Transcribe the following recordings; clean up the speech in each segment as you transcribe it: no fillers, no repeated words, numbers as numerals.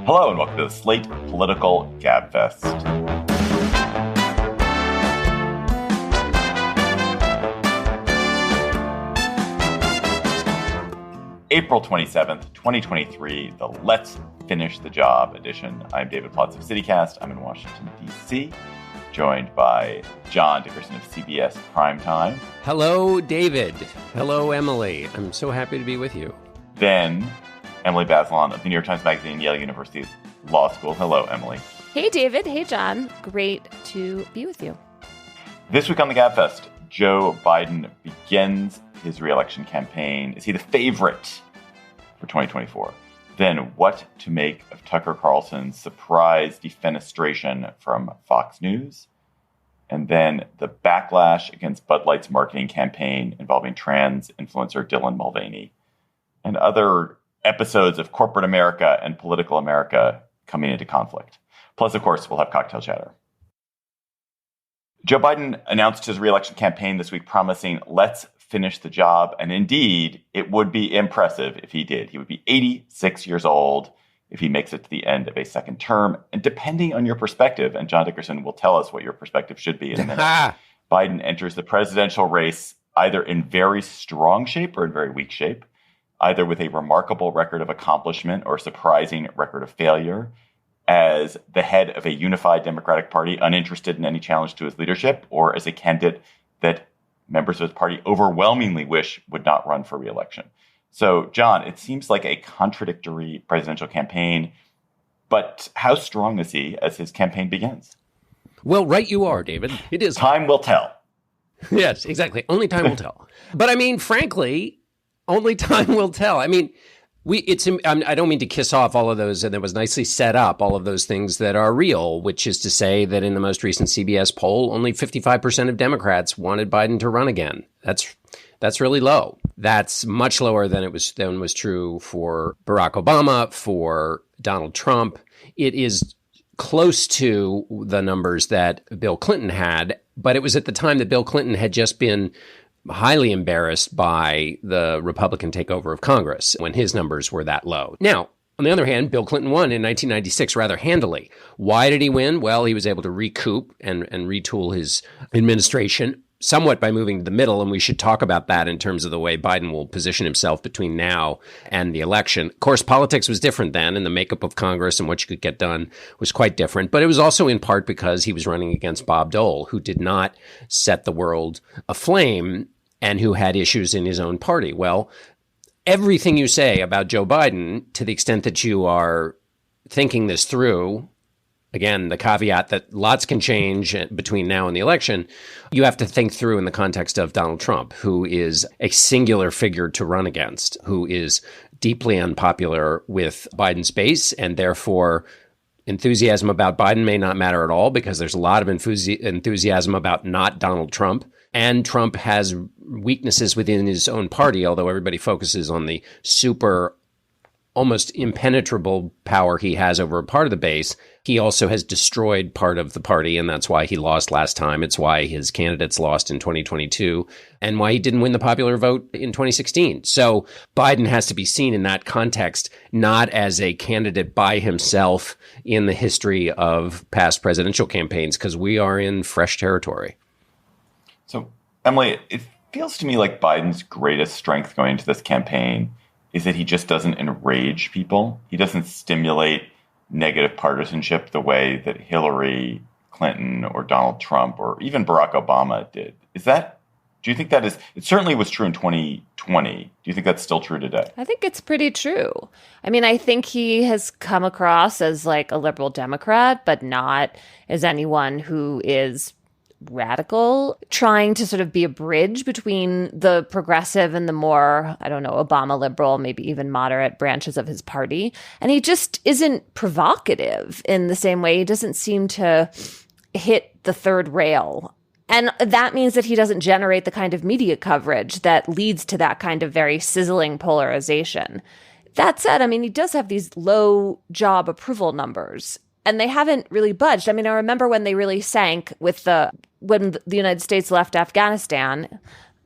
Hello and welcome to the Slate Political Gabfest. April 27th, 2023, the Let's Finish the Job edition. I'm David Plotz of CityCast. I'm in Washington, D.C., joined by John Dickerson of CBS Prime Time. Hello, David. Hello, Emily. I'm so happy to be with you. Then Emily Bazelon of the New York Times Magazine, Yale University Law School. Hello, Emily. Hey, David. Hey, John. Great to be with you. This week on the Gabfest, Joe Biden begins his re-election campaign. Is he the favorite for 2024? Then what to make of Tucker Carlson's surprise defenestration from Fox News? And then the backlash against Bud Light's marketing campaign involving trans influencer Dylan Mulvaney, and other episodes of corporate America and political America coming into conflict. Plus, of course, we'll have cocktail chatter. Joe Biden announced his re-election campaign this week, promising, let's finish the job. And indeed, it would be impressive if he did. He would be 86 years old if he makes it to the end of a second term. And depending on your perspective, and John Dickerson will tell us what your perspective should be in a minute, Biden enters the presidential race either in very strong shape or in very weak shape, either with a remarkable record of accomplishment or surprising record of failure, as the head of a unified Democratic Party uninterested in any challenge to his leadership, or as a candidate that members of his party overwhelmingly wish would not run for re-election. So, John, it seems like a contradictory presidential campaign, but how strong is he as his campaign begins? Well, right you are, David. It is. Time will tell. Yes, exactly. Only time will tell. But I mean, frankly, only time will tell. I mean, I don't mean to kiss off all of those, and it was nicely set up, all of those things that are real, which is to say that in the most recent CBS poll, only 55% of Democrats wanted Biden to run again. That's really low. That's much lower than was true for Barack Obama, for Donald Trump. It is close to the numbers that Bill Clinton had, but it was at the time that Bill Clinton had just been highly embarrassed by the Republican takeover of Congress when his numbers were that low. Now, on the other hand, Bill Clinton won in 1996 rather handily. Why did he win? Well, he was able to recoup and retool his administration somewhat by moving to the middle, and we should talk about that in terms of the way Biden will position himself between now and the election. Of course, politics was different then, and the makeup of Congress and what you could get done was quite different, but it was also in part because he was running against Bob Dole, who did not set the world aflame and who had issues in his own party. Well, everything you say about Joe Biden, to the extent that you are thinking this through, again, the caveat that lots can change between now and the election, you have to think through in the context of Donald Trump, who is a singular figure to run against, who is deeply unpopular with Biden's base, and therefore enthusiasm about Biden may not matter at all because there's a lot of enthusiasm about not Donald Trump. And Trump has weaknesses within his own party, although everybody focuses on the super almost impenetrable power he has over a part of the base. He also has destroyed part of the party, and that's why he lost last time. It's why his candidates lost in 2022, and why he didn't win the popular vote in 2016. So Biden has to be seen in that context, not as a candidate by himself in the history of past presidential campaigns, because we are in fresh territory. So, Emily, it feels to me like Biden's greatest strength going into this campaign is that he just doesn't enrage people. He doesn't stimulate negative partisanship the way that Hillary Clinton or Donald Trump or even Barack Obama did. Do you think that is, it certainly was true in 2020. Do you think that's still true today? I think it's pretty true. I mean, I think he has come across as like a liberal Democrat, but not as anyone who is radical, trying to sort of be a bridge between the progressive and the more, Obama liberal, maybe even moderate branches of his party. And he just isn't provocative in the same way. He doesn't seem to hit the third rail. And that means that he doesn't generate the kind of media coverage that leads to that kind of very sizzling polarization. That said, I mean, he does have these low job approval numbers, and they haven't really budged. I mean, I remember when they really sank with when the United States left Afghanistan.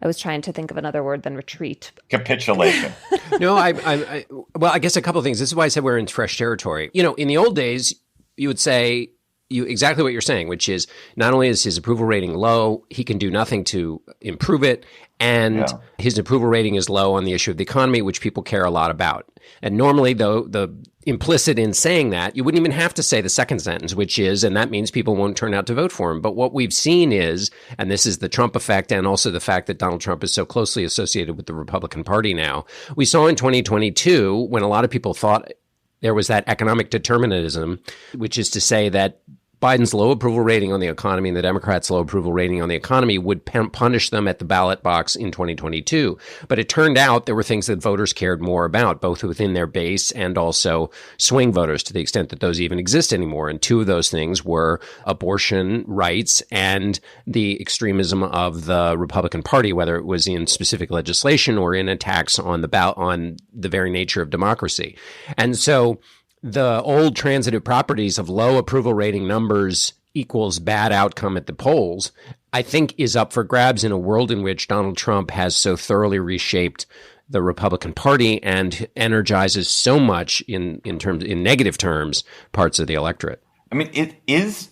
I was trying to think of another word than retreat. Capitulation. No, well, I guess a couple of things. This is why I said we're in fresh territory. In the old days, you would say exactly what you're saying, which is not only is his approval rating low, he can do nothing to improve it. And his approval rating is low on the issue of the economy, which people care a lot about. And normally, though, the implicit in saying that, you wouldn't even have to say the second sentence, which is, and that means people won't turn out to vote for him. But what we've seen is, and this is the Trump effect and also the fact that Donald Trump is so closely associated with the Republican Party now, we saw in 2022 when a lot of people thought there was that economic determinism, which is to say that Biden's low approval rating on the economy and the Democrats' low approval rating on the economy would punish them at the ballot box in 2022. But it turned out there were things that voters cared more about, both within their base and also swing voters, to the extent that those even exist anymore. And two of those things were abortion rights and the extremism of the Republican Party, whether it was in specific legislation or in attacks on the very nature of democracy. And so the old transitive properties of low approval rating numbers equals bad outcome at the polls, I think is up for grabs in a world in which Donald Trump has so thoroughly reshaped the Republican Party and energizes so much in negative terms parts of the electorate. I mean, is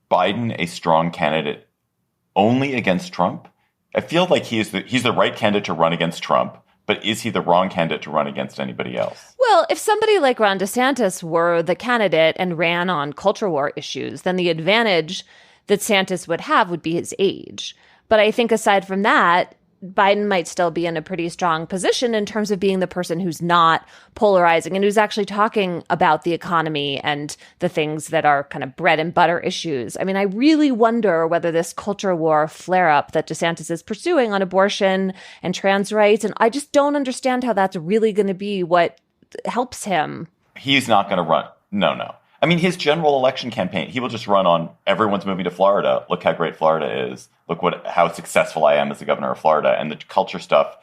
Biden a strong candidate only against Trump? I feel like he's the right candidate to run against Trump. But is he the wrong candidate to run against anybody else? Well, if somebody like Ron DeSantis were the candidate and ran on culture war issues, then the advantage that DeSantis would have would be his age. But I think aside from that, Biden might still be in a pretty strong position in terms of being the person who's not polarizing and who's actually talking about the economy and the things that are kind of bread and butter issues. I mean, I really wonder whether this culture war flare-up that DeSantis is pursuing on abortion and trans rights, and I just don't understand how that's really going to be what helps him. He's not going to run. No. I mean, his general election campaign, he will just run on everyone's moving to Florida. Look how great Florida is. Look how successful I am as the governor of Florida. And the culture stuff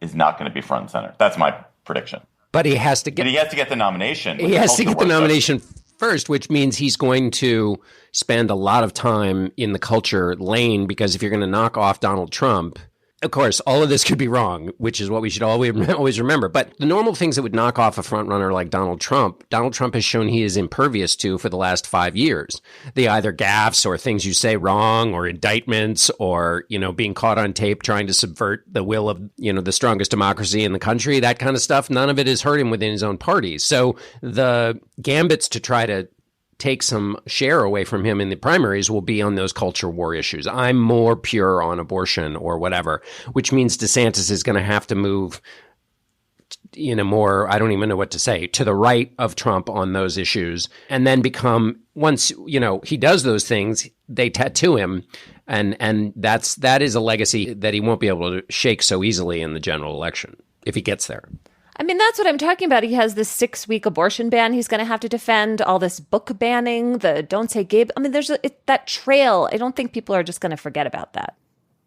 is not going to be front and center. That's my prediction. But he has to get the nomination. He has to get the nomination first, which means he's going to spend a lot of time in the culture lane, because if you're going to knock off Donald Trump, of course, all of this could be wrong, which is what we should always remember. But the normal things that would knock off a frontrunner like Donald Trump has shown he is impervious to for the last 5 years. The either gaffes or things you say wrong or indictments or, being caught on tape trying to subvert the will of, the strongest democracy in the country, that kind of stuff. None of it has hurt him within his own party. So the gambits to try to take some share away from him in the primaries will be on those culture war issues. I'm more pure on abortion or whatever, which means DeSantis is going to have to move more, I don't even know what to say, to the right of Trump on those issues, and then become, once, he does those things, they tattoo him. And that is a legacy that he won't be able to shake so easily in the general election if he gets there. I mean, that's what I'm talking about. He has this 6-week abortion ban he's going to have to defend, all this book banning, the don't say gay. I mean, there's that trail. I don't think people are just going to forget about that.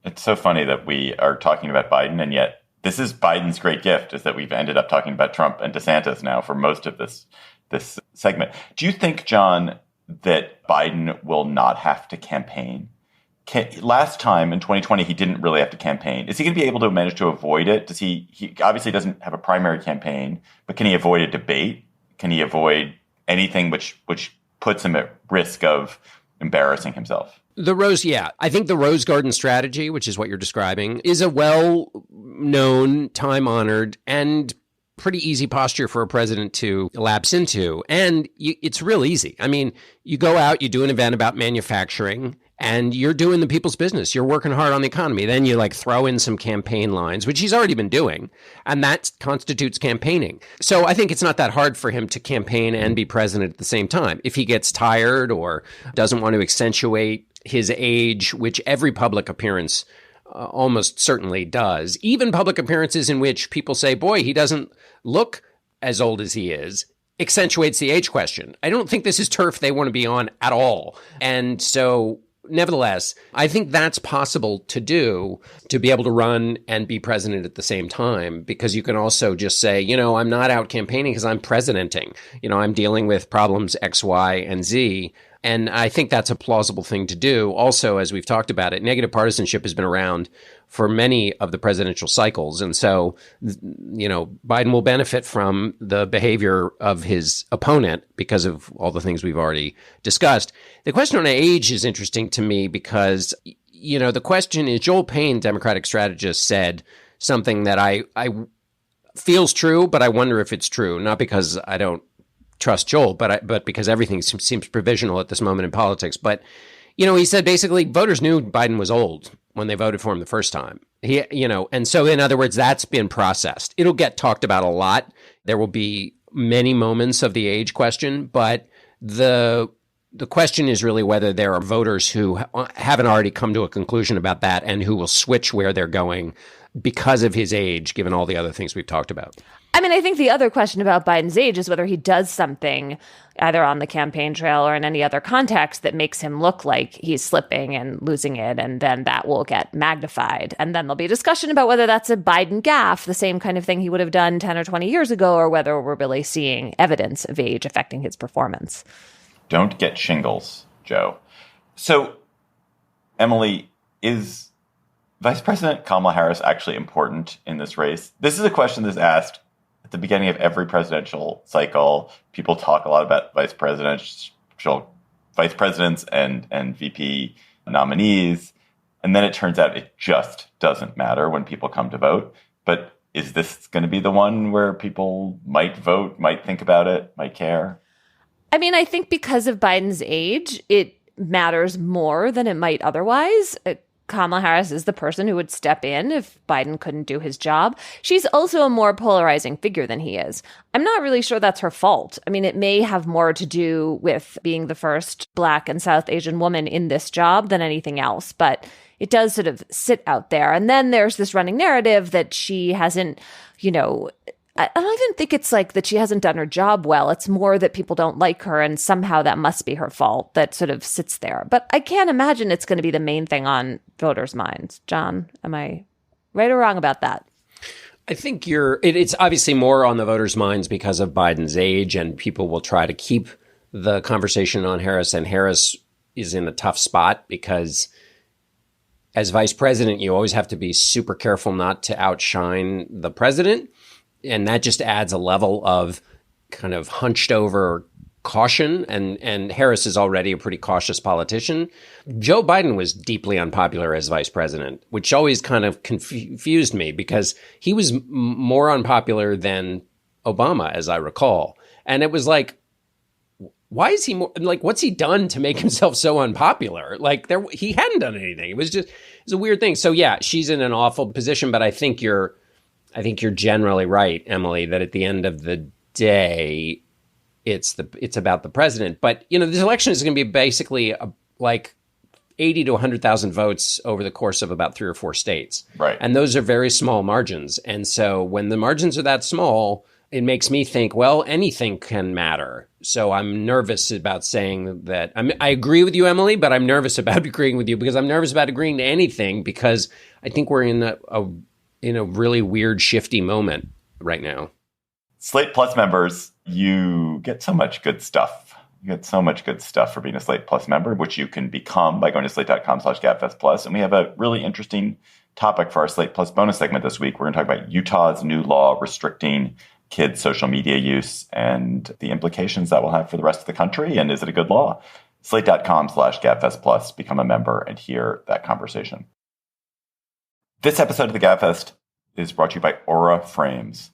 It's so funny that we are talking about Biden, and yet this is Biden's great gift, is that we've ended up talking about Trump and DeSantis now for most of this segment. Do you think, John, that Biden will not have to campaign? Last time in 2020, he didn't really have to campaign. Is he going to be able to manage to avoid it? Does he obviously doesn't have a primary campaign, but can he avoid a debate? Can he avoid anything which puts him at risk of embarrassing himself? I think the Rose Garden strategy, which is what you're describing, is a well-known, time-honored, and pretty easy posture for a president to lapse into. And it's real easy. I mean, you go out, you do an event about manufacturing, and you're doing the people's business. You're working hard on the economy. Then you throw in some campaign lines, which he's already been doing, and that constitutes campaigning. So I think it's not that hard for him to campaign and be president at the same time. If he gets tired or doesn't want to accentuate his age, which every public appearance almost certainly does, even public appearances in which people say, boy, he doesn't look as old as he is, accentuates the age question. I don't think this is turf they want to be on at all. And so nevertheless, I think that's possible to do, to be able to run and be president at the same time, because you can also just say, I'm not out campaigning because I'm presidenting. I'm dealing with problems X, Y, and Z. And I think that's a plausible thing to do. Also, as we've talked about it, negative partisanship has been around for many of the presidential cycles. And so, Biden will benefit from the behavior of his opponent because of all the things we've already discussed. The question on age is interesting to me because, the question is, Joel Payne, Democratic strategist, said something that I feels true, but I wonder if it's true. Not because I don't trust Joel, but because everything seems provisional at this moment in politics. But, he said basically voters knew Biden was old when they voted for him the first time. And so in other words, that's been processed. It'll get talked about a lot. There will be many moments of the age question, but the question is really whether there are voters who haven't already come to a conclusion about that and who will switch where they're going because of his age, given all the other things we've talked about. I mean, I think the other question about Biden's age is whether he does something either on the campaign trail or in any other context that makes him look like he's slipping and losing it, and then that will get magnified. And then there'll be a discussion about whether that's a Biden gaffe, the same kind of thing he would have done 10 or 20 years ago, or whether we're really seeing evidence of age affecting his performance. Don't get shingles, Joe. So, Emily, is Vice President Kamala Harris actually important in this race? This is a question that's asked at the beginning of every presidential cycle. People talk a lot about vice presidents and VP nominees. And then it turns out it just doesn't matter when people come to vote. But is this going to be the one where people might vote, might think about it, might care? I mean, I think because of Biden's age, it matters more than it might otherwise. Kamala Harris is the person who would step in if Biden couldn't do his job. She's also a more polarizing figure than he is. I'm not really sure that's her fault. I mean, it may have more to do with being the first Black and South Asian woman in this job than anything else, but it does sort of sit out there. And then there's this running narrative that she hasn't, I don't even think it's like that she hasn't done her job well. It's more that people don't like her, and somehow that must be her fault that sort of sits there. But I can't imagine it's going to be the main thing on voters' minds. John, am I right or wrong about that? I think it's obviously more on the voters' minds because of Biden's age, and people will try to keep the conversation on Harris. And Harris is in a tough spot because as vice president, you always have to be super careful not to outshine the president. And that just adds a level of kind of hunched over caution. And Harris is already a pretty cautious politician. Joe Biden was deeply unpopular as vice president, which always kind of confused me because he was more unpopular than Obama, as I recall. And it was like, why is he more like, what's he done to make himself so unpopular? Like he hadn't done anything. It's a weird thing. So yeah, she's in an awful position, but I think you're generally right, Emily, that at the end of the day, it's about the president. But, this election is going to be basically like 80 to 100,000 votes over the course of about 3 or 4 states. Right. And those are very small margins. And so when the margins are that small, it makes me think, well, anything can matter. So I'm nervous about saying that. I agree with you, Emily, but I'm nervous about agreeing with you because I'm nervous about agreeing to anything because I think we're in a really weird, shifty moment right now. Slate Plus members, you get so much good stuff. You get so much good stuff for being a Slate Plus member, which you can become by going to slate.com/Gabfest Plus. And we have a really interesting topic for our Slate Plus bonus segment this week. We're going to talk about Utah's new law restricting kids' social media use and the implications that will have for the rest of the country. And is it a good law? Slate.com/Gabfest Plus. Become a member and hear that conversation. This episode of the Gabfest is brought to you by Aura Frames.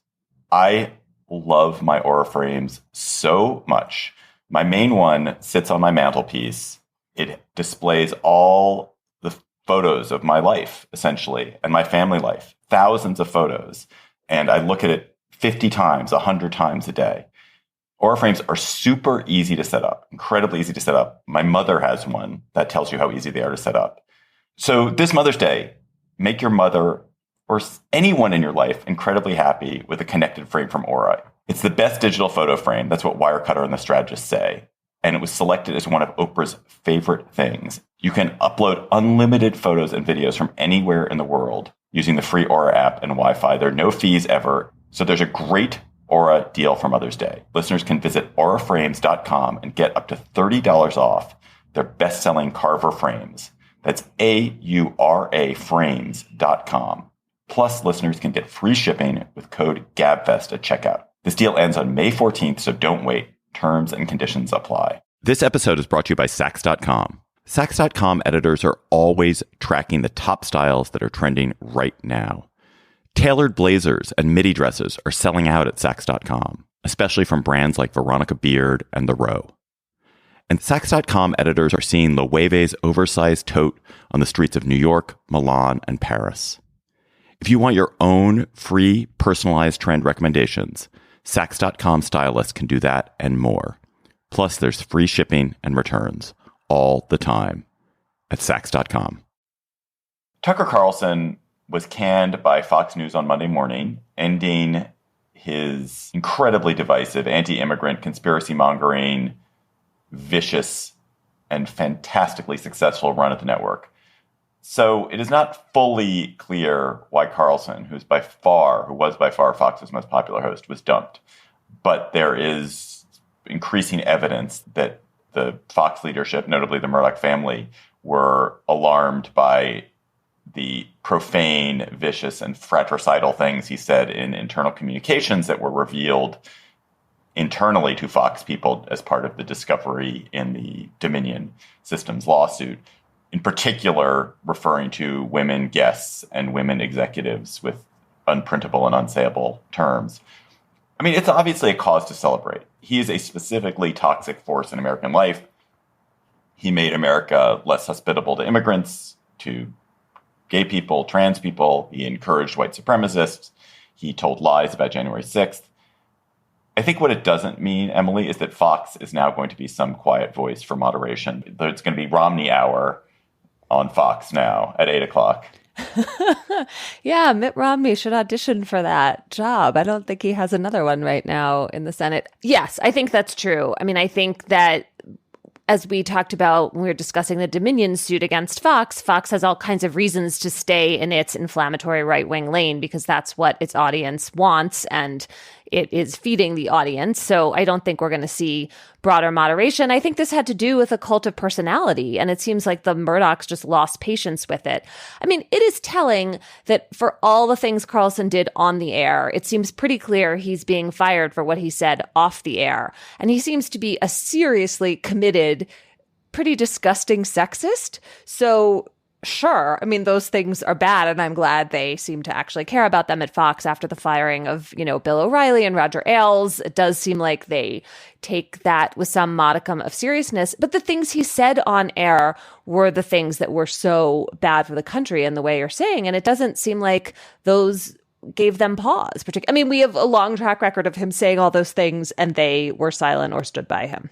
I love my Aura Frames so much. My main one sits on my mantelpiece. It displays all the photos of my life, essentially, and my family life, thousands of photos. And I look at it 50 times, 100 times a day. Aura Frames are super easy to set up, incredibly easy to set up. My mother has one that tells you how easy they are to set up. So this Mother's Day, make your mother or anyone in your life incredibly happy with a connected frame from Aura. It's the best digital photo frame. That's what Wirecutter and The Strategist say. And it was selected as one of Oprah's favorite things. You can upload unlimited photos and videos from anywhere in the world using the free Aura app and Wi-Fi. There are no fees ever. So there's a great Aura deal for Mother's Day. Listeners can visit auraframes.com and get up to $30 off their best-selling Carver frames. That's AURA frames.com. Plus, listeners can get free shipping with code GABFEST at checkout. This deal ends on May 14th, so don't wait. Terms and conditions apply. This episode is brought to you by Saks.com. Saks.com editors are always tracking the top styles that are trending right now. Tailored blazers and midi dresses are selling out at Saks.com, especially from brands like Veronica Beard and The Row. And Saks.com editors are seeing Loewe's oversized tote on the streets of New York, Milan, and Paris. If you want your own free personalized trend recommendations, Saks.com stylists can do that and more. Plus, there's free shipping and returns all the time at Saks.com. Tucker Carlson was canned by Fox News on Monday morning, ending his incredibly divisive, anti-immigrant, conspiracy-mongering, vicious, and fantastically successful run at the network. So it is not fully clear why Carlson, who was by far Fox's most popular host, was dumped. But there is increasing evidence that the Fox leadership, notably the Murdoch family, were alarmed by the profane, vicious, and fratricidal things he said in internal communications that were revealed internally to Fox people as part of the discovery in the Dominion Systems lawsuit. In particular, referring to women guests and women executives with unprintable and unsayable terms. I mean, it's obviously a cause to celebrate. He is a specifically toxic force in American life. He made America less hospitable to immigrants, to gay people, trans people. He encouraged white supremacists. He told lies about January 6th. I think what it doesn't mean, Emily, is that Fox is now going to be some quiet voice for moderation. It's going to be Romney Hour on Fox now at 8 o'clock. Yeah, Mitt Romney should audition for that job. I don't think he has another one right now in the Senate. Yes, I think that's true. I mean, I think that as we talked about when we were discussing the Dominion suit against Fox, Fox has all kinds of reasons to stay in its inflammatory right-wing lane because that's what its audience wants and it is feeding the audience. So I don't think we're going to see broader moderation. I think this had to do with a cult of personality, and it seems like the Murdochs just lost patience with it. I mean, it is telling that for all the things Carlson did on the air, it seems pretty clear he's being fired for what he said off the air. And he seems to be a seriously committed, pretty disgusting sexist. So sure, I mean, those things are bad, and I'm glad they seem to actually care about them at Fox after the firing of, Bill O'Reilly and Roger Ailes. It does seem like they take that with some modicum of seriousness. But the things he said on air were the things that were so bad for the country in the way you're saying, and it doesn't seem like those gave them pause. I mean, we have a long track record of him saying all those things, and they were silent or stood by him.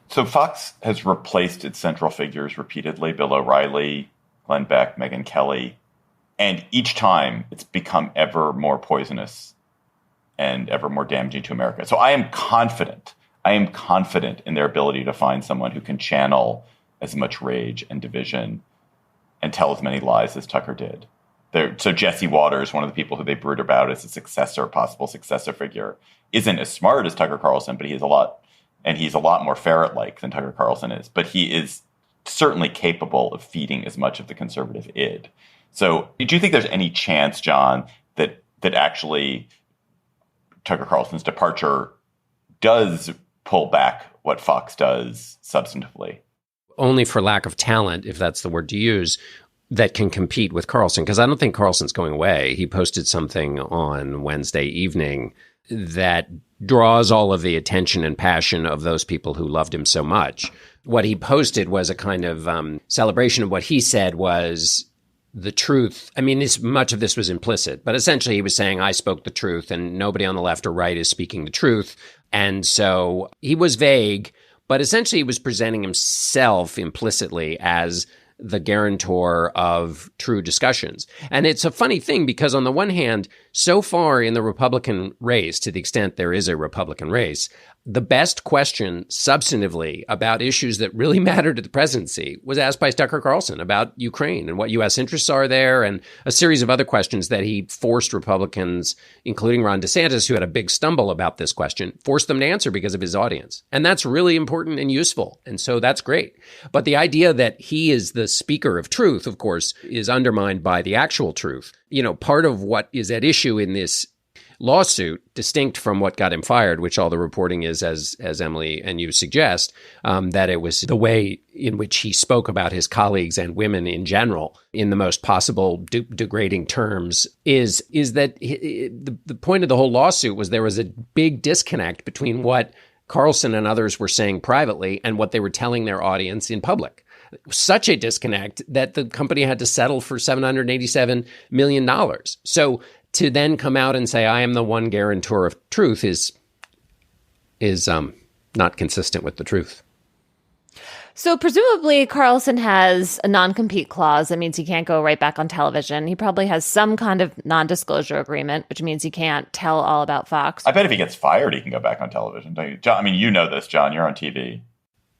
So Fox has replaced its central figures repeatedly, Bill O'Reilly, Glenn Beck, Megyn Kelly, and each time it's become ever more poisonous and ever more damaging to America. So I am confident in their ability to find someone who can channel as much rage and division and tell as many lies as Tucker did. So Jesse Waters, one of the people who they brood about as a possible successor figure, isn't as smart as Tucker Carlson, but he's a lot more ferret-like than Tucker Carlson is. But he is certainly capable of feeding as much of the conservative id. So do you think there's any chance, John, that actually Tucker Carlson's departure does pull back what Fox does substantively? Only for lack of talent, if that's the word to use, that can compete with Carlson. Because I don't think Carlson's going away. He posted something on Wednesday evening that draws all of the attention and passion of those people who loved him so much. What he posted was a kind of celebration of what he said was the truth. I mean, much of this was implicit, but essentially he was saying, I spoke the truth and nobody on the left or right is speaking the truth. And so he was vague, but essentially he was presenting himself implicitly as the guarantor of true discussions. And it's a funny thing because on the one hand, so far in the Republican race, to the extent there is a Republican race, the best question substantively about issues that really matter to the presidency was asked by Tucker Carlson about Ukraine and what U.S. interests are there, and a series of other questions that he forced Republicans, including Ron DeSantis, who had a big stumble about this question, forced them to answer because of his audience. And that's really important and useful. And so that's great. But the idea that he is the speaker of truth, of course, is undermined by the actual truth. You know, part of what is at issue in this lawsuit, distinct from what got him fired, which all the reporting is, as Emily and you suggest, that it was the way in which he spoke about his colleagues and women in general in the most possible degrading terms, is that the point of the whole lawsuit was there was a big disconnect between what Carlson and others were saying privately and what they were telling their audience in public. Such a disconnect that the company had to settle for $787 million. So to then come out and say, I am the one guarantor of truth is not consistent with the truth. So presumably Carlson has a non-compete clause. That means he can't go right back on television. He probably has some kind of non-disclosure agreement, which means he can't tell all about Fox. I bet if he gets fired, he can go back on television. Don't you? John, I mean, you know this, John. You're on TV.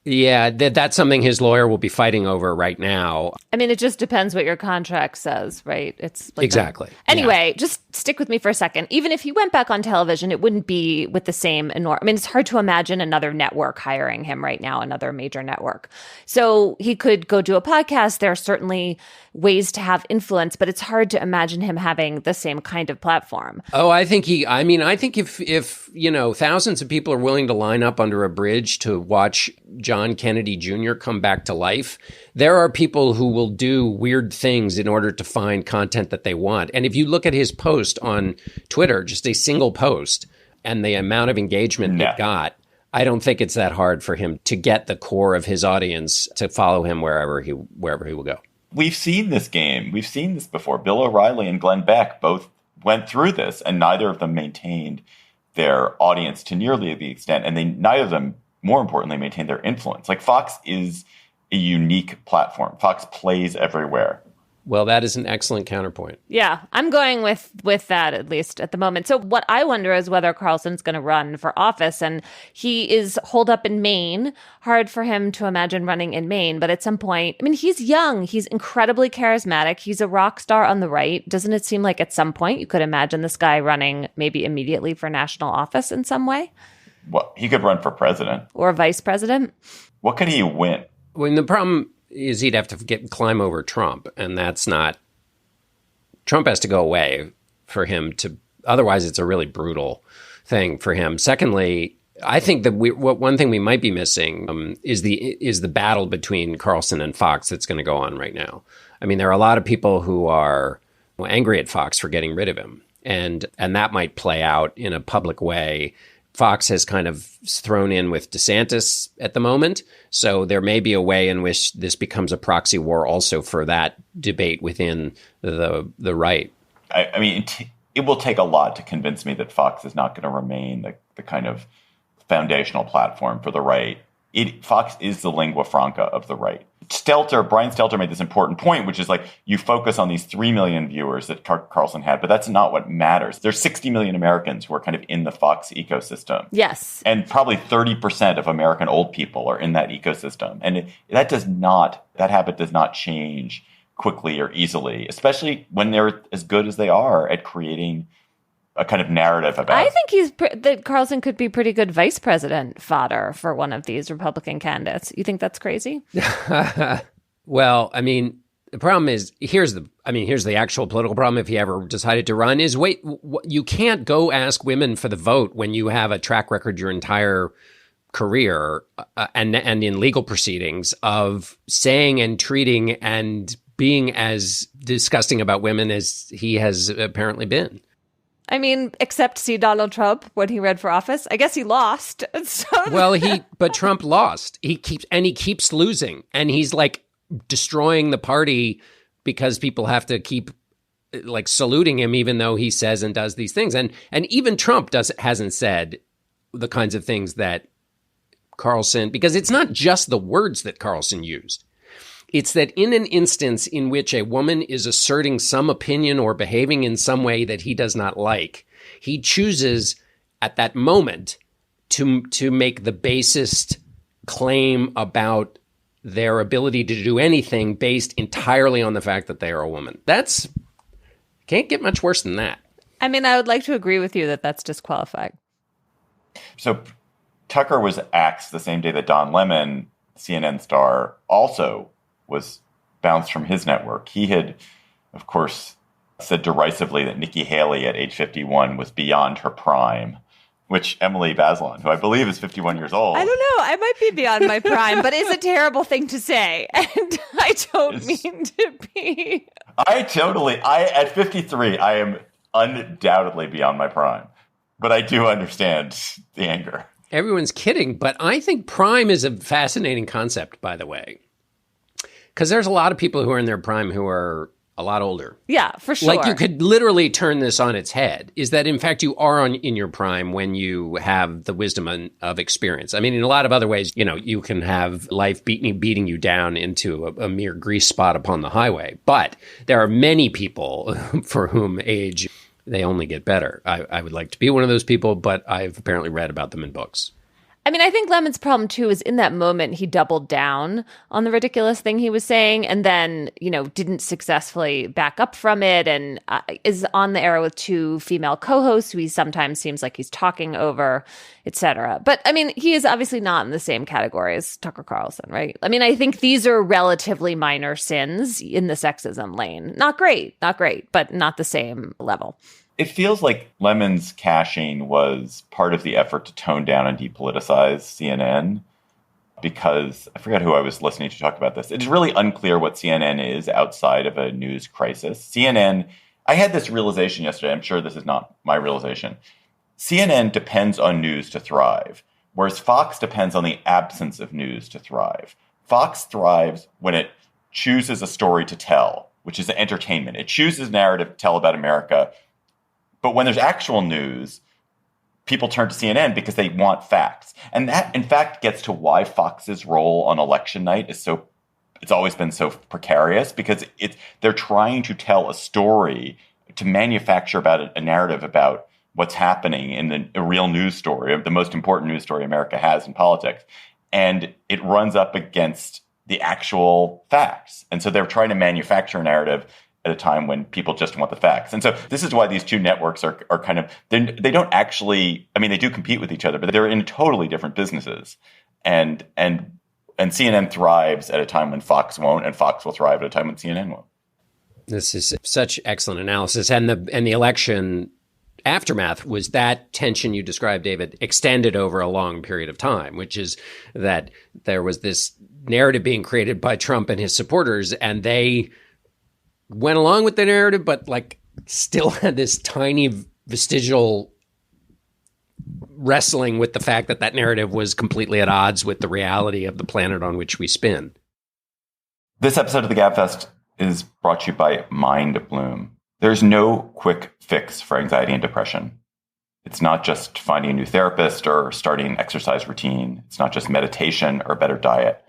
Yeah, that's something his lawyer will be fighting over right now. I mean, it just depends what your contract says, right? It's like exactly. Anyway, just stick with me for a second. Even if he went back on television, it wouldn't be with the same enormous. I mean, it's hard to imagine another network hiring him right now, another major network. So he could go do a podcast. There are certainly ways to have influence, but it's hard to imagine him having the same kind of platform. Oh, I think if you know, thousands of people are willing to line up under a bridge to watch John Kennedy Jr. come back to life, there are people who will do weird things in order to find content that they want. And if you look at his post on Twitter, just a single post, and the amount of engagement it got, I don't think it's that hard for him to get the core of his audience to follow him wherever he will go. We've seen this game. We've seen this before. Bill O'Reilly and Glenn Beck both went through this, and neither of them maintained their audience to nearly the extent, and neither of them, more importantly, maintained their influence. Like, Fox is a unique platform. Fox plays everywhere. Well, that is an excellent counterpoint. Yeah, I'm going with that, at least at the moment. So what I wonder is whether Carlson's going to run for office, and he is holed up in Maine. Hard for him to imagine running in Maine, but at some point, I mean, he's young. He's incredibly charismatic. He's a rock star on the right. Doesn't it seem like at some point you could imagine this guy running maybe immediately for national office in some way? Well, he could run for president. Or vice president. What could he win? Well, the problem is he'd have to climb over Trump, and that's not. Trump has to go away for him to. Otherwise, it's a really brutal thing for him. Secondly, I think that one thing we might be missing is the battle between Carlson and Fox that's going to go on right now. I mean, there are a lot of people who are angry at Fox for getting rid of him, and that might play out in a public way. Fox has kind of thrown in with DeSantis at the moment. So there may be a way in which this becomes a proxy war also for that debate within the right. I mean, it will take a lot to convince me that Fox is not going to remain the kind of foundational platform for the right. Fox is the lingua franca of the right. Brian Stelter made this important point, which is like, you focus on these 3 million viewers that Carlson had, but that's not what matters. There's 60 million Americans who are kind of in the Fox ecosystem. Yes. And probably 30% of American old people are in that ecosystem. And that habit does not change quickly or easily, especially when they're as good as they are at creating a kind of narrative about. I think that Carlson could be pretty good vice president fodder for one of these Republican candidates. You think that's crazy? Well, I mean, the problem is here's the actual political problem. If he ever decided to run, is you can't go ask women for the vote when you have a track record your entire career and in legal proceedings of saying and treating and being as disgusting about women as he has apparently been. I mean, except see Donald Trump when he ran for office. I guess he lost. So. Well, but Trump lost. He keeps losing, and he's like destroying the party because people have to keep like saluting him, even though he says and does these things. And even Trump hasn't said the kinds of things that Carlson, because it's not just the words that Carlson used. It's that in an instance in which a woman is asserting some opinion or behaving in some way that he does not like, he chooses at that moment to make the basest claim about their ability to do anything based entirely on the fact that they are a woman. Can't get much worse than that. I mean, I would like to agree with you that that's disqualifying. So Tucker was axed the same day that Don Lemon, CNN star, also was bounced from his network. He had, of course, said derisively that Nikki Haley at age 51 was beyond her prime, which Emily Bazelon, who I believe is 51 years old. I don't know. I might be beyond my prime, but it's a terrible thing to say. And I don't mean to be. At 53, I am undoubtedly beyond my prime. But I do understand the anger. Everyone's kidding, but I think prime is a fascinating concept, by the way. Because there's a lot of people who are in their prime who are a lot older. Yeah, for sure. Like, you could literally turn this on its head, is that, in fact, you are in your prime when you have the wisdom of experience. I mean, in a lot of other ways, you can have life beating you down into a mere grease spot upon the highway. But there are many people for whom age, they only get better. I would like to be one of those people, but I've apparently read about them in books. I mean, I think Lemon's problem, too, is in that moment he doubled down on the ridiculous thing he was saying and then, didn't successfully back up from it and is on the air with two female co-hosts who he sometimes seems like he's talking over, etc. But, I mean, he is obviously not in the same category as Tucker Carlson, right? I mean, I think these are relatively minor sins in the sexism lane. Not great, but not the same level. It feels like Lemon's caching was part of the effort to tone down and depoliticize CNN, because I forgot who I was listening to talk about this. It's really unclear what CNN is outside of a news crisis. CNN, I had this realization yesterday. I'm sure this is not my realization. CNN depends on news to thrive, whereas Fox depends on the absence of news to thrive. Fox thrives when it chooses a story to tell, which is entertainment. It chooses narrative to tell about America. But when there's actual news, people turn to CNN because they want facts. And that, in fact, gets to why Fox's role on election night is it's always been so precarious, because they're trying to tell a story, to manufacture about a narrative about what's happening in a real news story, the most important news story America has in politics. And it runs up against the actual facts. And so they're trying to manufacture a narrative at a time when people just want the facts. And so this is why these two networks are kind of, they don't actually, I mean, they do compete with each other, but they're in totally different businesses. And CNN thrives at a time when Fox won't, and Fox will thrive at a time when CNN won't. This is such excellent analysis. And the election aftermath was that tension you described, David, extended over a long period of time, which is that there was this narrative being created by Trump and his supporters, and they went along with the narrative, but still had this tiny vestigial wrestling with the fact that narrative was completely at odds with the reality of the planet on which we spin. This episode of the Gabfest is brought to you by Mind Bloom. There's no quick fix for anxiety and depression. It's not just finding a new therapist or starting an exercise routine. It's not just meditation or a better diet.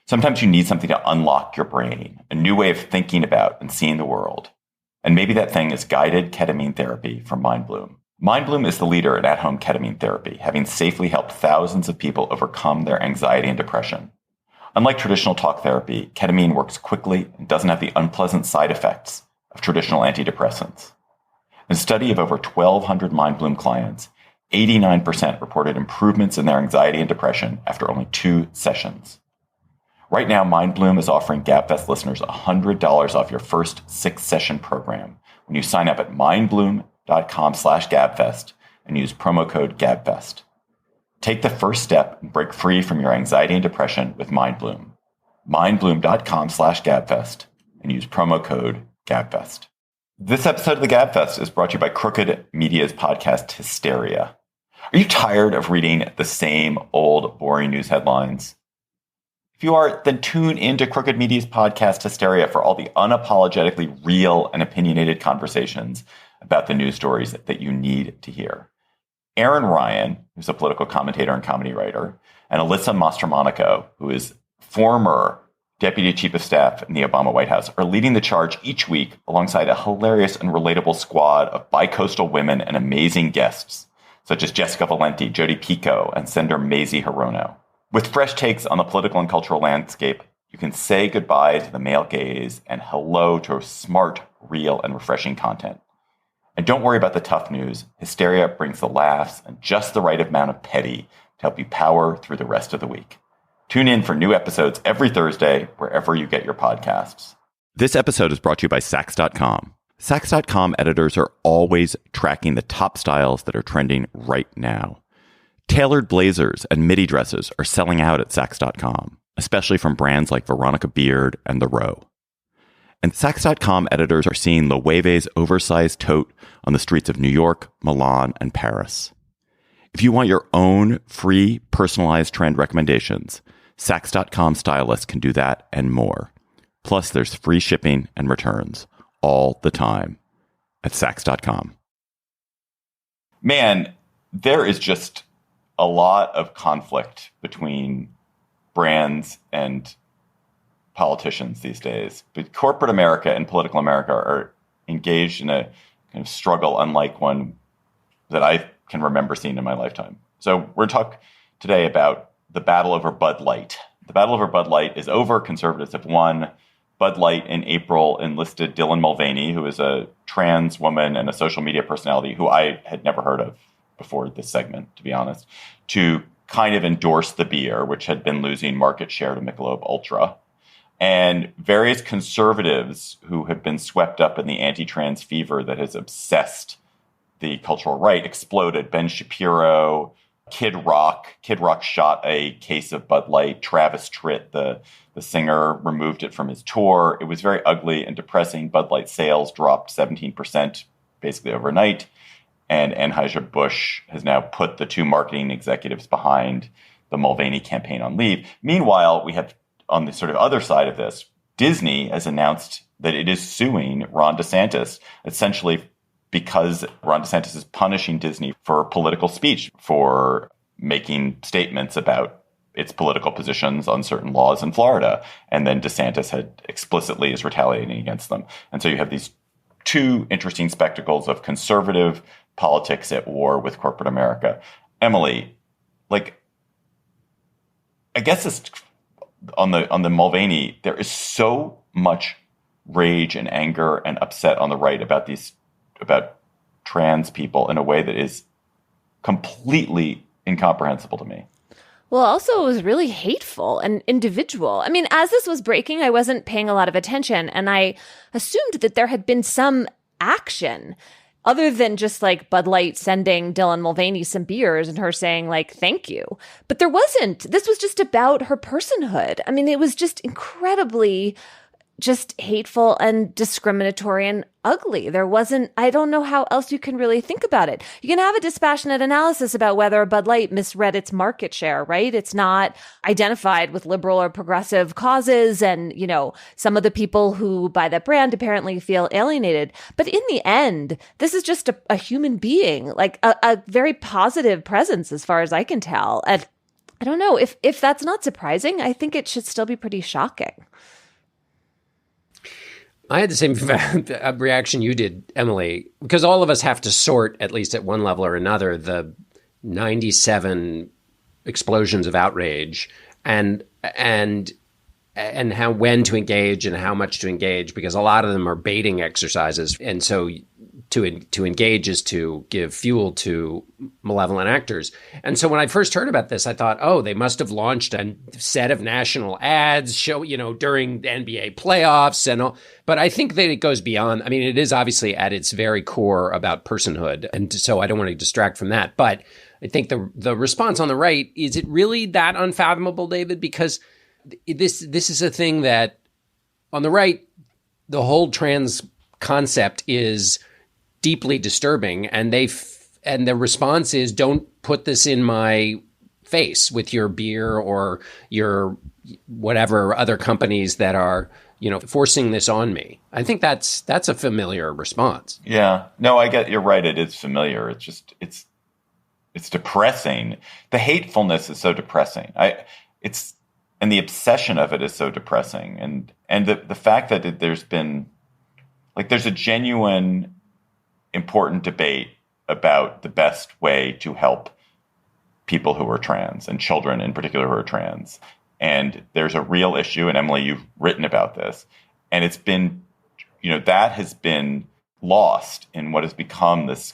Sometimes you need something to unlock your brain, a new way of thinking about and seeing the world. And maybe that thing is guided ketamine therapy from Mind Bloom. Mind Bloom is the leader in at-home ketamine therapy, having safely helped thousands of people overcome their anxiety and depression. Unlike traditional talk therapy, ketamine works quickly and doesn't have the unpleasant side effects of traditional antidepressants. In a study of over 1,200 Mind Bloom clients, 89% reported improvements in their anxiety and depression after only 2 sessions. Right now, Mind Bloom is offering Gabfest listeners $100 off your first 6-session program when you sign up at mindbloom.com/Gabfest and use promo code Gabfest. Take the first step and break free from your anxiety and depression with Mind Bloom. mindbloom.com/Gabfest and use promo code Gabfest. This episode of the Gabfest is brought to you by Crooked Media's podcast Hysteria. Are you tired of reading the same old boring news headlines? If you are, then tune into Crooked Media's podcast Hysteria for all the unapologetically real and opinionated conversations about the news stories that you need to hear. Aaron Ryan, who's a political commentator and comedy writer, and Alyssa Mastromonaco, who is former Deputy Chief of Staff in the Obama White House, are leading the charge each week alongside a hilarious and relatable squad of bicoastal women and amazing guests, such as Jessica Valenti, Jodi Picoult, and Senator Mazie Hirono. With fresh takes on the political and cultural landscape, you can say goodbye to the male gaze and hello to smart, real, and refreshing content. And don't worry about the tough news. Hysteria brings the laughs and just the right amount of petty to help you power through the rest of the week. Tune in for new episodes every Thursday, wherever you get your podcasts. This episode is brought to you by Saks.com. Saks.com editors are always tracking the top styles that are trending right now. Tailored blazers and midi dresses are selling out at Saks.com, especially from brands like Veronica Beard and The Row. And Saks.com editors are seeing Loewe's oversized tote on the streets of New York, Milan, and Paris. If you want your own free personalized trend recommendations, Saks.com stylists can do that and more. Plus, there's free shipping and returns all the time at Saks.com. Man, there is just a lot of conflict between brands and politicians these days. But corporate America and political America are engaged in a kind of struggle unlike one that I can remember seeing in my lifetime. So we're going to talk today about the battle over Bud Light. The battle over Bud Light is over. Conservatives have won. Bud Light in April enlisted Dylan Mulvaney, who is a trans woman and a social media personality who I had never heard of before this segment, to be honest, to kind of endorse the beer, which had been losing market share to Michelob Ultra. And various conservatives who have been swept up in the anti-trans fever that has obsessed the cultural right exploded. Ben Shapiro, Kid Rock. Kid Rock shot a case of Bud Light. Travis Tritt, the singer, removed it from his tour. It was very ugly and depressing. Bud Light sales dropped 17% basically overnight. And Anheuser-Busch has now put the two marketing executives behind the Mulvaney campaign on leave. Meanwhile, we have, on the sort of other side of this, Disney has announced that it is suing Ron DeSantis, essentially because Ron DeSantis is punishing Disney for political speech, for making statements about its political positions on certain laws in Florida. And then DeSantis had explicitly is retaliating against them. And so you have these two interesting spectacles of conservative politics at war with corporate America. Emily, like, I guess it's on the Mulvaney, there is so much rage and anger and upset on the right about trans people in a way that is completely incomprehensible to me. Well, also it was really hateful and individual. I mean, as this was breaking, I wasn't paying a lot of attention, and I assumed that there had been some action other than just like Bud Light sending Dylan Mulvaney some beers and her saying like, thank you. But there wasn't. This was just about her personhood. I mean, it was just incredibly just hateful and discriminatory and ugly. There wasn't, I don't know how else you can really think about it. You can have a dispassionate analysis about whether Bud Light misread its market share, right? It's not identified with liberal or progressive causes. And, you know, some of the people who buy that brand apparently feel alienated. But in the end, this is just a human being, like a very positive presence as far as I can tell. And I don't know if that's not surprising. I think it should still be pretty shocking. I had the same reaction you did, Emily, because all of us have to sort, at least at one level or another, the 97 explosions of outrage and how when to engage and how much to engage, because a lot of them are baiting exercises. And so to engage is to give fuel to malevolent actors. And so when I first heard about this, I thought, oh, they must have launched a set of national ads during the NBA playoffs and all. But I think that it goes beyond. I mean, it is obviously at its very core about personhood. And so I don't want to distract from that. But I think the response on the right, is it really that unfathomable, David? Because this is a thing that on the right, the whole trans concept is deeply disturbing, and the response is, don't put this in my face with your beer or your whatever other companies that are, forcing this on me. I think that's a familiar response. Yeah, no, I get, you're right. It is familiar. It's just, it's depressing. The hatefulness is so depressing. And and the obsession of it is so depressing. And the fact that there's been, like, there's a genuine, important debate about the best way to help people who are trans, and children in particular who are trans. And there's a real issue, and Emily, you've written about this, and it's been, that has been lost in what has become this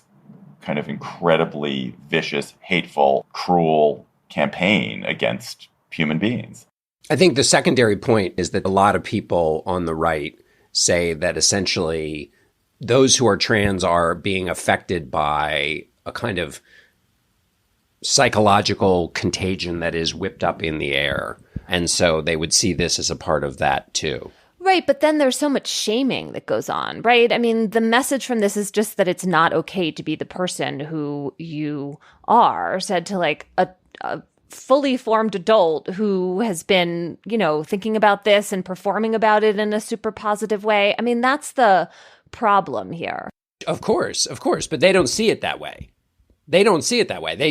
kind of incredibly vicious, hateful, cruel campaign against human beings. I think the secondary point is that a lot of people on the right say that essentially those who are trans are being affected by a kind of psychological contagion that is whipped up in the air. And so they would see this as a part of that too. Right, but then there's so much shaming that goes on, right? I mean, the message from this is just that it's not okay to be the person who you are, said to like a fully formed adult who has been, thinking about this and performing about it in a super positive way. I mean, that's the problem here. Of course, but they don't see it that way. They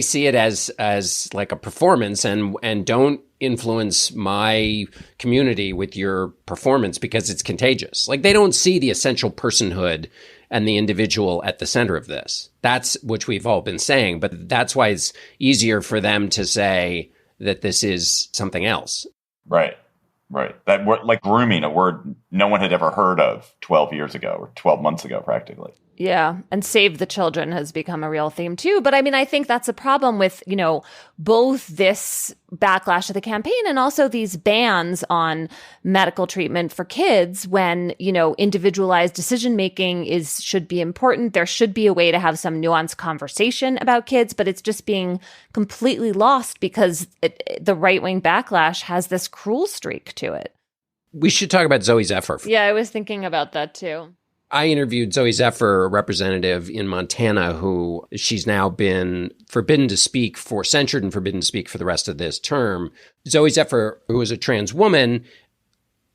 see it as like a performance, and don't influence my community with your performance because it's contagious. Like, they don't see the essential personhood and the individual at the center of this. That's what we've all been saying, but that's why it's easier for them to say that this is something else. Right. That word, like grooming, a word no one had ever heard of 12 years ago or 12 months ago, practically. Yeah. And save the children has become a real theme too. But I mean, I think that's a problem with, both this backlash of the campaign and also these bans on medical treatment for kids when, individualized decision-making should be important. There should be a way to have some nuanced conversation about kids, but it's just being completely lost because the right-wing backlash has this cruel streak to it. We should talk about Zooey Zephyr. Yeah, I was thinking about that too. I interviewed Zooey Zephyr, a representative in Montana, who she's now been censured and forbidden to speak for the rest of this term. Zooey Zephyr, who is a trans woman,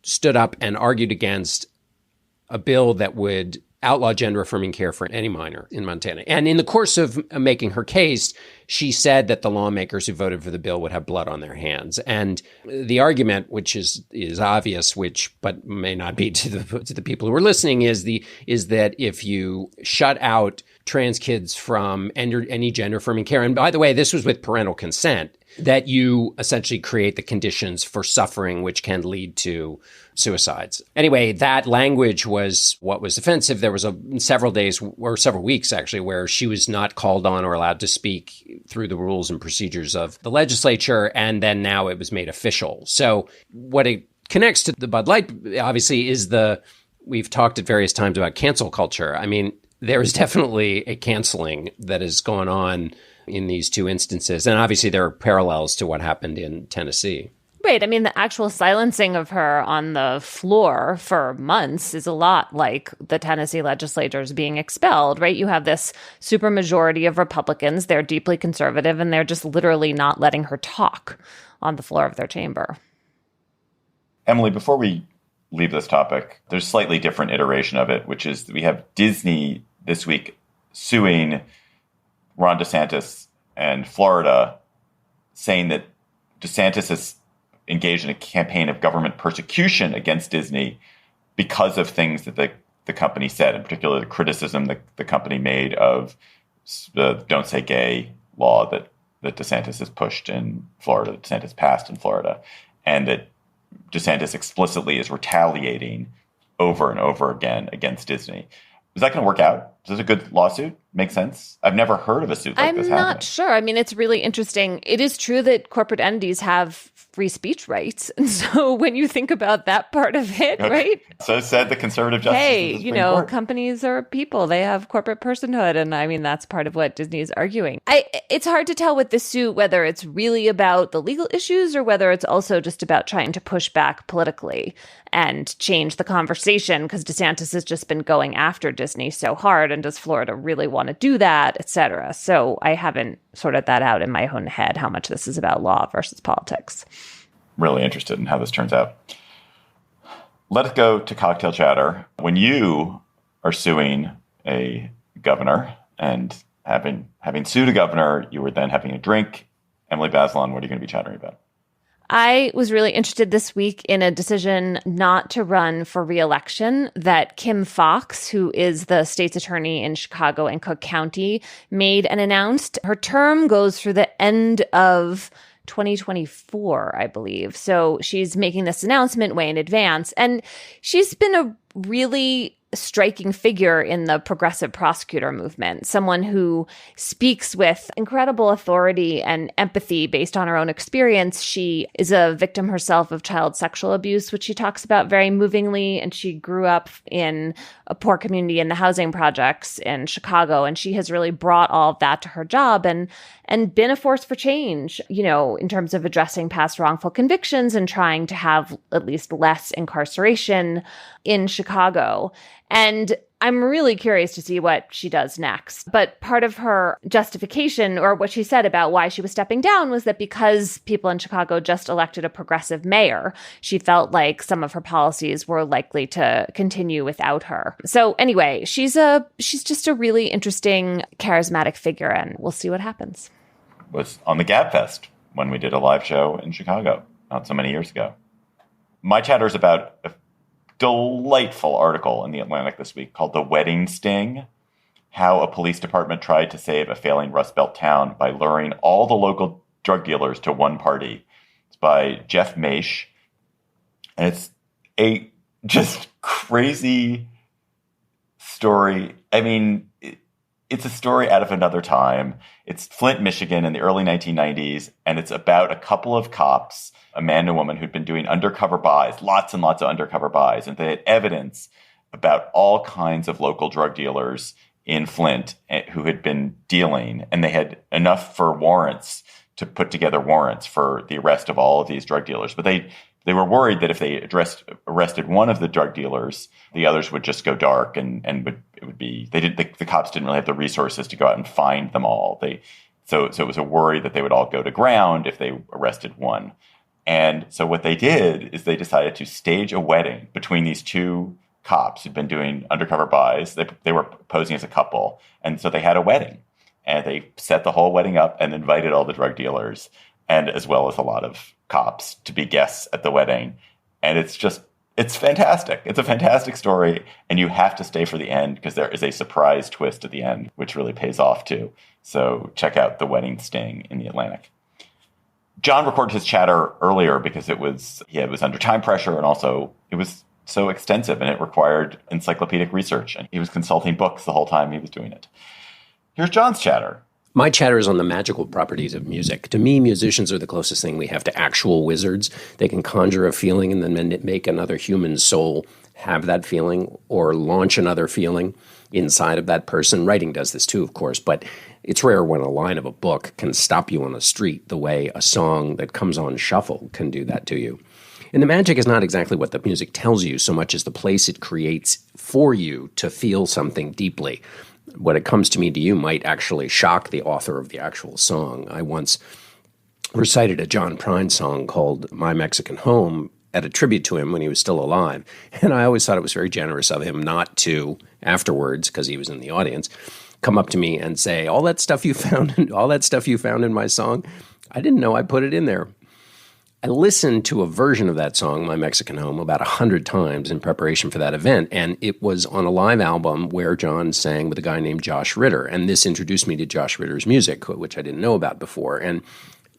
stood up and argued against a bill that would outlaw gender-affirming care for any minor in Montana. And in the course of making her case, she said that the lawmakers who voted for the bill would have blood on their hands. And the argument, which is obvious, but may not be to the people who are listening, is that if you shut out trans kids from any gender-affirming care, and by the way, this was with parental consent, that you essentially create the conditions for suffering, which can lead to suicides. Anyway, that language was what was offensive. There was several days or several weeks, actually, where she was not called on or allowed to speak through the rules and procedures of the legislature. And then now it was made official. So what it connects to the Bud Light, obviously, is we've talked at various times about cancel culture. I mean, there is definitely a canceling that is going on in these two instances. And obviously there are parallels to what happened in Tennessee. Right. I mean, the actual silencing of her on the floor for months is a lot like the Tennessee legislators being expelled, right? You have this supermajority of Republicans. They're deeply conservative, and they're just literally not letting her talk on the floor of their chamber. Emily, before we leave this topic, there's a slightly different iteration of it, which is we have Disney this week suing Ron DeSantis and Florida, saying that DeSantis has engaged in a campaign of government persecution against Disney because of things that the company said, in particular the criticism that the company made of the Don't Say Gay law that DeSantis has pushed in Florida, that DeSantis passed in Florida, and that DeSantis explicitly is retaliating over and over again against Disney. Is that going to work out? Is this a good lawsuit? Make sense? I've never heard of a suit like this happening. I'm not sure. I mean, it's really interesting. It is true that corporate entities have free speech rights. And so when you think about that part of it, right? So said the conservative justice. Hey, companies are people. They have corporate personhood. And I mean, that's part of what Disney is arguing. It's hard to tell with this suit whether it's really about the legal issues or whether it's also just about trying to push back politically and change the conversation, because DeSantis has just been going after Disney so hard. And does Florida really want to do that, et cetera? So I haven't sorted that out in my own head, how much this is about law versus politics. Really interested in how this turns out. Let's go to cocktail chatter. When you are suing a governor and having sued a governor, you were then having a drink. Emily Bazelon, what are you going to be chattering about? I was really interested this week in a decision not to run for re-election that Kim Foxx, who is the state's attorney in Chicago and Cook County, made and announced. Her term goes through the end of 2024, I believe. So she's making this announcement way in advance. And she's been a really striking figure in the progressive prosecutor movement, someone who speaks with incredible authority and empathy based on her own experience. She is a victim herself of child sexual abuse, which she talks about very movingly, and she grew up in a poor community in the housing projects in Chicago, and she has really brought all of that to her job and been a force for change, in terms of addressing past wrongful convictions and trying to have at least less incarceration in Chicago. And I'm really curious to see what she does next. But part of her justification, or what she said about why she was stepping down, was that because people in Chicago just elected a progressive mayor, she felt like some of her policies were likely to continue without her. So anyway, she's just a really interesting, charismatic figure, and we'll see what happens. Was on the Gabfest when we did a live show in Chicago not so many years ago. My chatter is about a delightful article in The Atlantic this week called The Wedding Sting: How a Police Department Tried to Save a Failing Rust Belt Town by Luring All the Local Drug Dealers to One Party. It's by Jeff Maish. And it's a just crazy story. I mean, it's a story out of another time. It's Flint, Michigan in the early 1990s, and it's about a couple of cops, a man and a woman, who'd been doing undercover buys, lots and lots of undercover buys, and they had evidence about all kinds of local drug dealers in Flint who had been dealing, and they had enough for warrants to put together warrants for the arrest of all of these drug dealers. But they were worried that if they arrested one of the drug dealers, the others would just go dark, and the cops didn't really have the resources to go out and find them all. So it was a worry that they would all go to ground if they arrested one. And so what they did is they decided to stage a wedding between these two cops who'd been doing undercover buys. They were posing as a couple, and so they had a wedding, and they set the whole wedding up and invited all the drug dealers, and as well as a lot of cops, to be guests at the wedding. And it's fantastic. It's a fantastic story, and you have to stay for the end because there is a surprise twist at the end, which really pays off too. So check out The Wedding Sting in The Atlantic. John recorded his chatter earlier because it was under time pressure, and also it was so extensive and it required encyclopedic research, and he was consulting books the whole time he was doing it. Here's John's chatter. My chatter is on the magical properties of music. To me, musicians are the closest thing we have to actual wizards. They can conjure a feeling and then make another human soul have that feeling or launch another feeling inside of that person. Writing does this too, of course, but it's rare when a line of a book can stop you on the street the way a song that comes on shuffle can do that to you. And the magic is not exactly what the music tells you so much as the place it creates for you to feel something deeply. What it comes to mean to you might actually shock the author of the actual song. I once recited a John Prine song called My Mexican Home at a tribute to him when he was still alive. And I always thought it was very generous of him not to, afterwards, because he was in the audience, come up to me and say, all that stuff you found in my song, I didn't know I put it in there. I listened to a version of that song, My Mexican Home, about 100 times in preparation for that event, and it was on a live album where John sang with a guy named Josh Ritter, and this introduced me to Josh Ritter's music, which I didn't know about before. And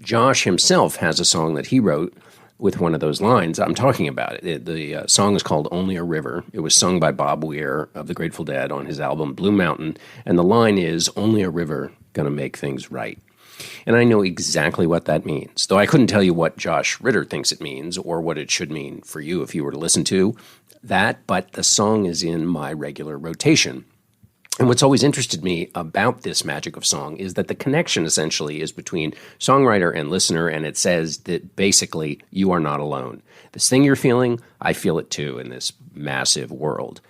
Josh himself has a song that he wrote with one of those lines I'm talking about. The song is called Only a River. It was sung by Bob Weir of the Grateful Dead on his album Blue Mountain, and the line is, only a river gonna make things right. And I know exactly what that means, though I couldn't tell you what Josh Ritter thinks it means or what it should mean for you if you were to listen to that, but the song is in my regular rotation. And what's always interested me about this magic of song is that the connection essentially is between songwriter and listener, and it says that basically you are not alone. This thing you're feeling, I feel it too in this massive world.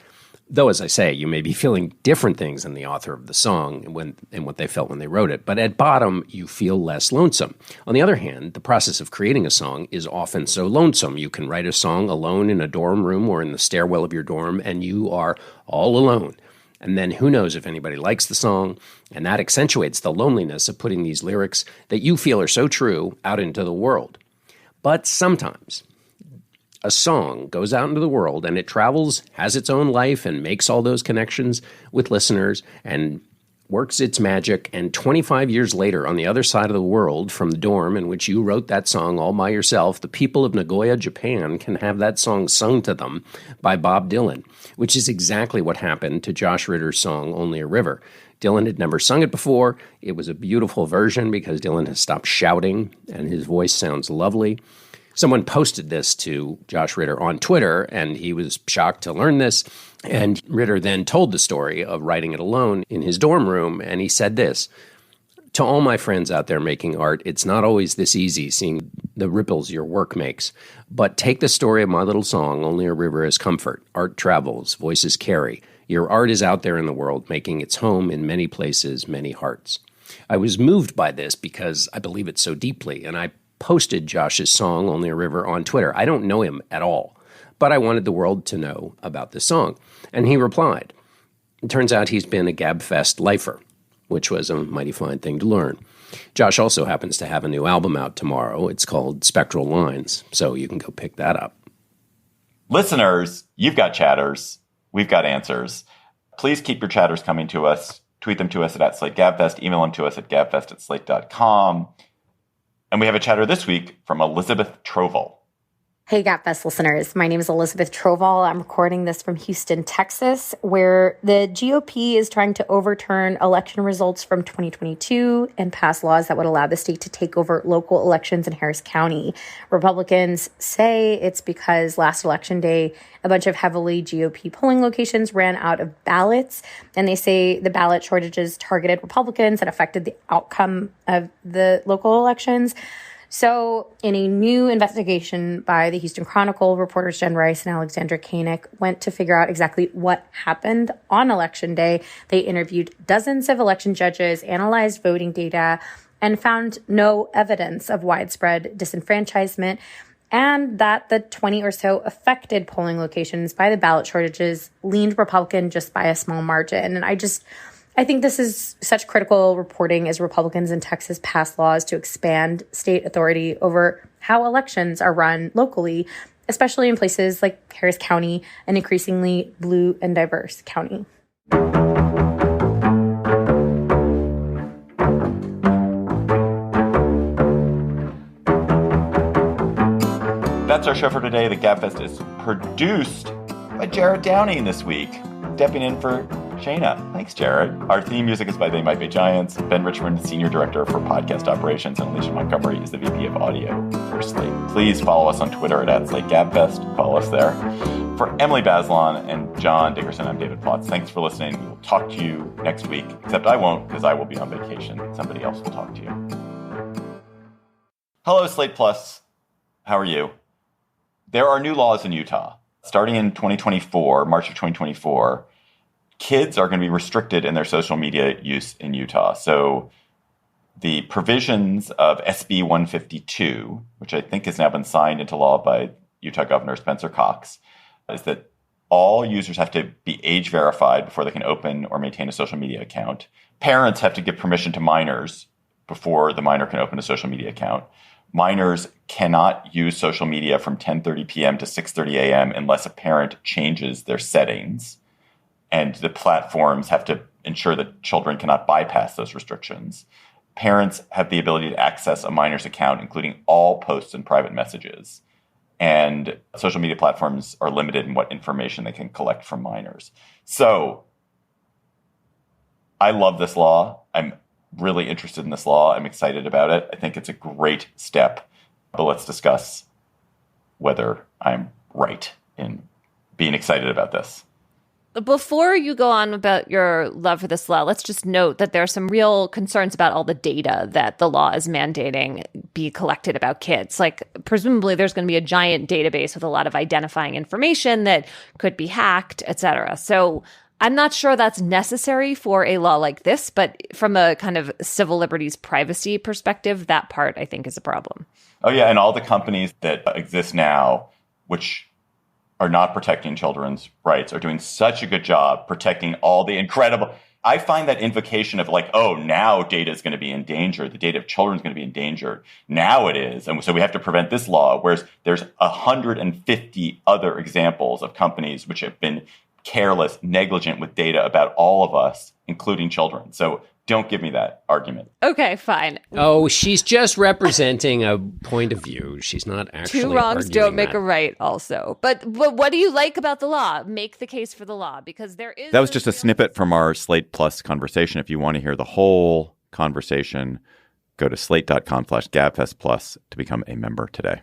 Though, as I say, you may be feeling different things than the author of the song and what they felt when they wrote it, but at bottom, you feel less lonesome. On the other hand, the process of creating a song is often so lonesome. You can write a song alone in a dorm room or in the stairwell of your dorm, and you are all alone. And then who knows if anybody likes the song, and that accentuates the loneliness of putting these lyrics that you feel are so true out into the world. But sometimes a song goes out into the world and it travels, has its own life, and makes all those connections with listeners and works its magic. And 25 years later, on the other side of the world, from the dorm in which you wrote that song all by yourself, the people of Nagoya, Japan, can have that song sung to them by Bob Dylan, which is exactly what happened to Josh Ritter's song, Only a River. Dylan had never sung it before. It was a beautiful version because Dylan has stopped shouting and his voice sounds lovely. Someone posted this to Josh Ritter on Twitter, and he was shocked to learn this. And Ritter then told the story of writing it alone in his dorm room, and he said this: "To all my friends out there making art, it's not always this easy seeing the ripples your work makes. But take the story of my little song, Only a River, as comfort. Art travels, voices carry. Your art is out there in the world, making its home in many places, many hearts." I was moved by this because I believe it so deeply, and I posted Josh's song, Only a River, on Twitter. I don't know him at all, but I wanted the world to know about this song. And he replied. It turns out he's been a Gabfest lifer, which was a mighty fine thing to learn. Josh also happens to have a new album out tomorrow. It's called Spectral Lines, so you can go pick that up. Listeners, you've got chatters. We've got answers. Please keep your chatters coming to us. Tweet them to us at @SlateGabfest. Email them to us at gabfest@slate.com. And we have a chatter this week from Elizabeth Troval. Hey, Gabfest listeners. My name is Elizabeth Troval. I'm recording this from Houston, Texas, where the GOP is trying to overturn election results from 2022 and pass laws that would allow the state to take over local elections in Harris County. Republicans say it's because last election day, a bunch of heavily GOP polling locations ran out of ballots, and they say the ballot shortages targeted Republicans and affected the outcome of the local elections. So in a new investigation by the Houston Chronicle, reporters Jen Rice and Alexandra Koenig went to figure out exactly what happened on Election Day. They interviewed dozens of election judges, analyzed voting data, and found no evidence of widespread disenfranchisement, and that the 20 or so affected polling locations by the ballot shortages leaned Republican just by a small margin. And I think this is such critical reporting as Republicans in Texas pass laws to expand state authority over how elections are run locally, especially in places like Harris County, an increasingly blue and diverse county. That's our show for today. The Gabfest is produced by Jared Downing this week, stepping in for Shayna. Thanks, Jared. Our theme music is by They Might Be Giants. Ben Richmond, Senior Director for Podcast Operations, and Alicia Montgomery is the VP of Audio for Slate. Please follow us on Twitter at @SlateGabfest. Follow us there. For Emily Bazelon and John Dickerson, I'm David Plotz. Thanks for listening. We will talk to you next week, except I won't because I will be on vacation. Somebody else will talk to you. Hello, Slate Plus. How are you? There are new laws in Utah. Starting in 2024, March of 2024, kids are going to be restricted in their social media use in Utah. So the provisions of SB 152, which I think has now been signed into law by Utah Governor Spencer Cox, is that all users have to be age verified before they can open or maintain a social media account. Parents have to give permission to minors before the minor can open a social media account. Minors cannot use social media from 10:30 p.m. to 6:30 a.m. unless a parent changes their settings. And the platforms have to ensure that children cannot bypass those restrictions. Parents have the ability to access a minor's account, including all posts and private messages. And social media platforms are limited in what information they can collect from minors. So I love this law. I'm really interested in this law. I'm excited about it. I think it's a great step. But let's discuss whether I'm right in being excited about this. Before you go on about your love for this law, let's just note that there are some real concerns about all the data that the law is mandating be collected about kids. Like, presumably there's going to be a giant database with a lot of identifying information that could be hacked, et cetera. So I'm not sure that's necessary for a law like this, but from a kind of civil liberties privacy perspective, that part I think is a problem. Oh, yeah. And all the companies that exist now, which are not protecting children's rights, are doing such a good job protecting all the incredible. I find that invocation of like, oh, now data is going to be endangered. The data of children is going to be endangered. Now it is. And so we have to prevent this law. Whereas there's 150 other examples of companies which have been careless, negligent with data about all of us, including children. So don't give me that argument. Okay, fine. Oh, she's just representing a point of view. She's not actually Two wrongs don't make that. a right also. But what do you like about the law? Make the case for the law, because there is... That was just a snippet from our Slate Plus conversation. If you want to hear the whole conversation, go to slate.com/Gabfest Plus to become a member today.